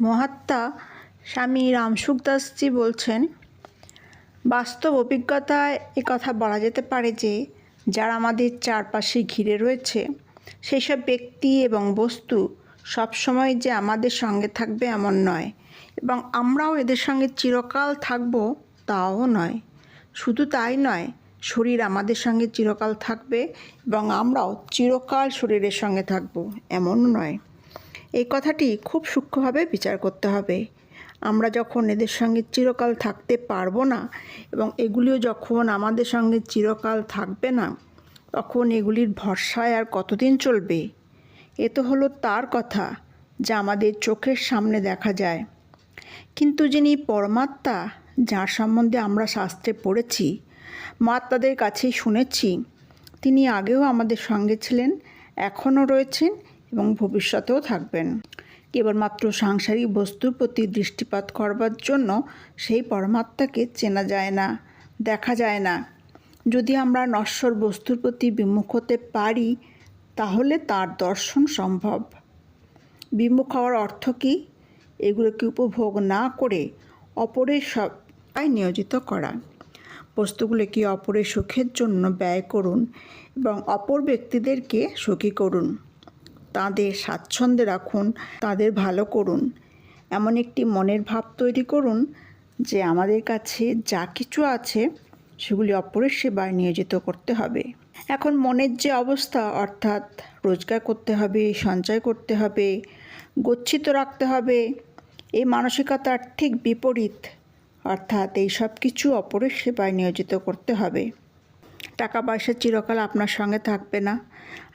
মহাত্মা স্বামী রামসুখদাসজি বলছেন, বাস্তব অভিজ্ঞতায় কথা বলা যেতে পারে যে যারা আমাদের চারপাশে ঘিরে রয়েছে সেই সব ব্যক্তি এবং বস্তু সবসময় যে আমাদের সঙ্গে থাকবে এমন নয়, এবং আমরাও এদের সঙ্গে চিরকাল থাকব তাও নয়। শুধু তাই নয়, শরীর আমাদের সঙ্গে চিরকাল থাকবে এবং আমরাও চিরকাল শরীরের সঙ্গে থাকব এমন নয়। এই কথাটি খুব সূক্ষ্মভাবে বিচার করতে হবে। আমরা যখন এদের সঙ্গে চিরকাল থাকতে পারবো না এবং এগুলিও যখন আমাদের সঙ্গে চিরকাল থাকবে না, তখন এগুলির ভরসায় আর কতদিন চলবে? এ তো হলো তার কথা যা আমাদের চোখের সামনে দেখা যায়। কিন্তু যিনি পরমাত্মা, যার সম্বন্ধে আমরা শাস্ত্রে পড়েছি, মহাত্মাদের কাছেই শুনেছি, তিনি আগেও আমাদের সঙ্গে ছিলেন, এখনও রয়েছেন এবং ভবিষ্যতেও থাকবেন। কেবলমাত্র সাংসারিক বস্তুর প্রতি দৃষ্টিপাত করবার জন্য সেই পরমাত্মাকে চেনা যায় না, দেখা যায় না। যদি আমরা নশ্বর বস্তুর প্রতি বিমুখ হতে পারি তাহলে তার দর্শন সম্ভব। বিমুখ হওয়ার অর্থ কী? এগুলোকে উপভোগ না করে অপরের সবাই নিয়োজিত করা। বস্তুগুলোকে অপরের সুখের জন্য ব্যয় করুন এবং অপর ব্যক্তিদেরকে সুখী করুন, তাদের স্বাচ্ছন্দ্যে রাখুন, তাদের ভালো করুন। এমন একটি মনের ভাব তৈরি করুন যে আমাদের কাছে যা কিছু আছে সেগুলি অপরের সেবায় নিয়োজিত করতে হবে। এখন মনের যে অবস্থা, অর্থাৎ রোজগার করতে হবে, সঞ্চয় করতে হবে, গচ্ছিত রাখতে হবে, এই মানসিকতার ঠিক বিপরীত, অর্থাৎ এই সব কিছু অপরের সেবায় নিয়োজিত করতে হবে। টাকা পয়সা চিরকাল আপনার সঙ্গে থাকবে না,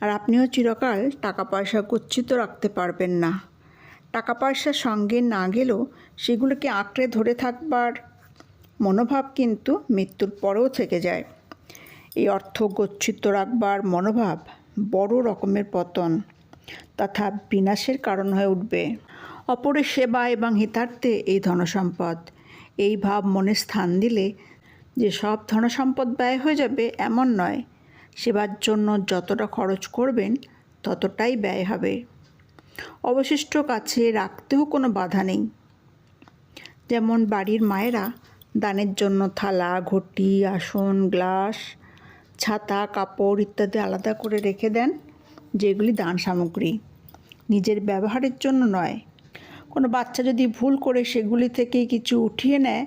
আর আপনিও চিরকাল টাকা পয়সা গচ্ছিত রাখতে পারবেন না। টাকা পয়সা সঙ্গে না গেলেও সেগুলোকে আঁকড়ে ধরে থাকবার মনোভাব কিন্তু মৃত্যুর পরেও থেকে যায়। এই অর্থ গচ্ছিত রাখবার মনোভাব বড় রকমের পতন তথা বিনাশের কারণ হয়ে উঠবে। অপরের সেবা এবং হিতার্থে এই ধনসম্পদ, এই ভাব মনে স্থান দিলে যে সব ধনসম্পদ ব্যয় হয়ে যাবে এমন নয়। সেবার জন্য যতটা খরচ করবেন ততটাই ব্যয় হবে। অবশিষ্ট কাছে রাখতেও কোনো বাধা নেই। যেমন বাড়ির মায়েরা দানের জন্য থালা, ঘটি, আসন, গ্লাস, ছাতা, কাপড় ইত্যাদি আলাদা করে রেখে দেন, যেগুলি দান সামগ্রী, নিজের ব্যবহারের জন্য নয়। কোনো বাচ্চা যদি ভুল করে সেগুলি থেকে কিছু উঠিয়ে নেয়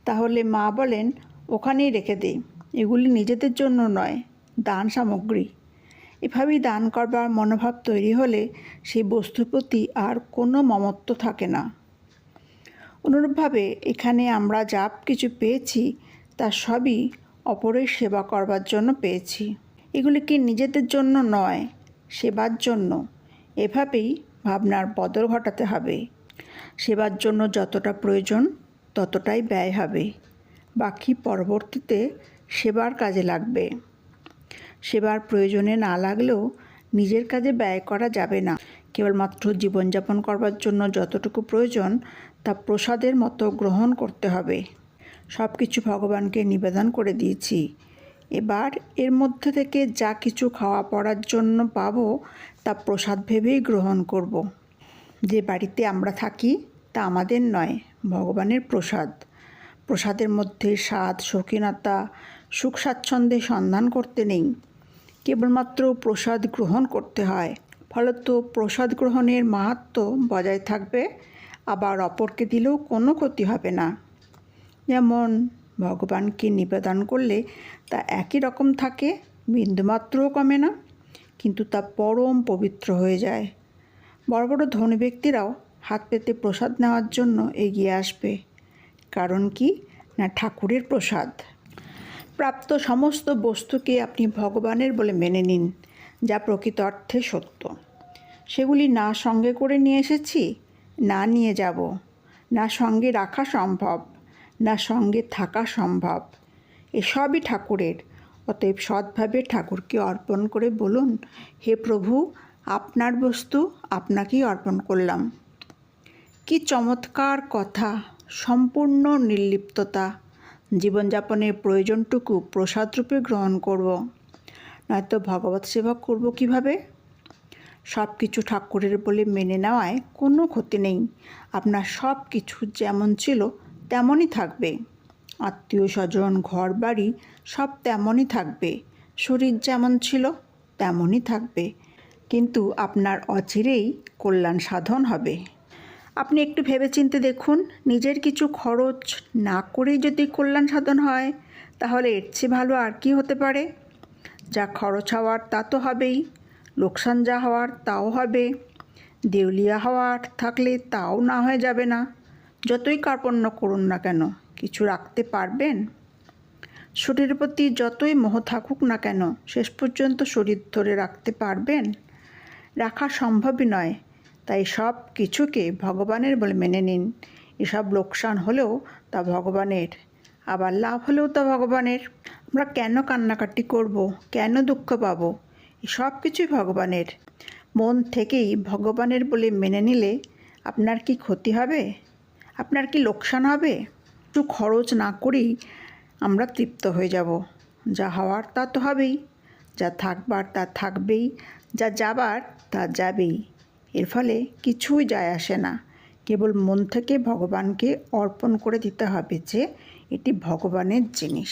তাহলে মা বলেন, ওখানেই রেখে দে, এগুলি নিজেদের জন্য নয়, দান সামগ্রী। এভাবেই দান করবার মনোভাব তৈরি হলে সেই বস্তুর প্রতি আর কোনো মমত্ব থাকে না। অনুরূপভাবে এখানে আমরা যা কিছু পেয়েছি তা সবই অপরের সেবা করবার জন্য পেয়েছি। এগুলি কি নিজেদের জন্য নয়, সেবার জন্য। এভাবেই ভাবনার বদল ঘটাতে হবে। সেবার জন্য যতটা প্রয়োজন ততটাই ব্যয় হবে, বাকি পরবর্তীতে সেবার কাজে লাগবে। সেবার প্রয়োজনে না লাগলেও নিজের কাজে ব্যয় করা যাবে না। কেবলমাত্র জীবনযাপন করবার জন্য যতটুকু প্রয়োজন তা প্রসাদের মতো গ্রহণ করতে হবে। সব কিছু ভগবানকে নিবেদন করে দিয়েছি, এবার এর মধ্যে থেকে যা কিছু খাওয়া পড়ার জন্য পাবো তা প্রসাদ ভেবেই গ্রহণ করব। যে বাড়িতে আমরা থাকি তা আমাদের নয়, ভগবানের প্রসাদ। প্রসাদের মধ্যে স্বাদ, শৌখিনতা, সুখ স্বাচ্ছন্দ্যের সন্ধান করতে নেই, কেবলমাত্র প্রসাদ গ্রহণ করতে হয়। ফলত প্রসাদ গ্রহণের মাহাত্ম্য বজায় থাকবে, আবার অপরকে দিলেও কোনো ক্ষতি হবে না। যেমন ভগবানকে নিবেদন করলে তা একই রকম থাকে, বিন্দুমাত্রও কমে না, কিন্তু তা পরম পবিত্র হয়ে যায়। বড় বড় ধনী ব্যক্তিরাও হাত পেতে প্রসাদ নেওয়ার জন্য এগিয়ে আসবে। কারণ কি না, ঠাকুরের প্রসাদ। প্রাপ্ত সমস্ত বস্তুকে আপনি ভগবানের বলে মেনে নিন, যা প্রকৃত অর্থে সত্য। সেগুলি না সঙ্গে করে নিয়ে এসেছি, না নিয়ে যাব, না সঙ্গে রাখা সম্ভব, না সঙ্গে থাকা সম্ভব। এসবই ঠাকুরের। অতএব সৎভাবে ঠাকুরকে অর্পণ করে বলুন, হে প্রভু, আপনার বস্তু আপনাকেই অর্পণ করলাম। কি চমৎকার কথা! সম্পূর্ণ নির্লিপ্ততা। জীবনযাপনের প্রয়োজনটুকু প্রসাদরূপে গ্রহণ করব, নয়তো ভগবত সেবা করব কিভাবে? সব কিছু ঠাকুরের বলে মেনে নেওয়ায় কোনো ক্ষতি নেই। আপনার সব কিছু যেমন ছিল তেমনই থাকবে। আত্মীয় স্বজন, ঘর বাড়ি সব তেমনই থাকবে। শরীর যেমন ছিল তেমনই থাকবে, কিন্তু আপনার অচিরেই কল্যাণ সাধন হবে। আপনি একটু ভেবেচিন্তে দেখুন, নিজের কিছু খরচ না করেই যদি কল্যাণ সাধন হয়, তাহলে এর চেয়ে ভালো আর কি হতে পারে? যা খরচ হওয়ার তা তো হবেই, লোকসান যা হওয়ার তাও হবে, দেউলিয়া হওয়ার থাকলে তাও না হয়ে যাবে না। যতই কার্পণ্য করুন না কেন, কিছু রাখতে পারবেন? শরীরের প্রতি যতই মোহ থাকুক না কেন, শেষ পর্যন্ত শরীর ধরে রাখতে পারবেন? রাখা সম্ভবই নয়। তাই সব কিছুকে ভগবানের বলে মেনে নিন। এসব লোকসান হলেও তা ভগবানের, আবার লাভ হলেও তা ভগবানের। আমরা কেন কান্নাকাটি করব, কেন দুঃখ পাব? সব কিছুই ভগবানের। মন থেকেই ভগবানের বলে মেনে নিলে আপনার কি ক্ষতি হবে? আপনার কি লোকসান হবে? একটু খরচ না করেই আমরা তৃপ্ত হয়ে যাব। যা হওয়ার তা তো হবেই, যা থাকবার তা থাকবেই, যা যাবার তা যাবেই। এর ফলে কিছুই যায় আসে না। কেবল মন থেকে ভগবানকে অর্পণ করে দিতে হবে যে এটি ভগবানের জিনিস।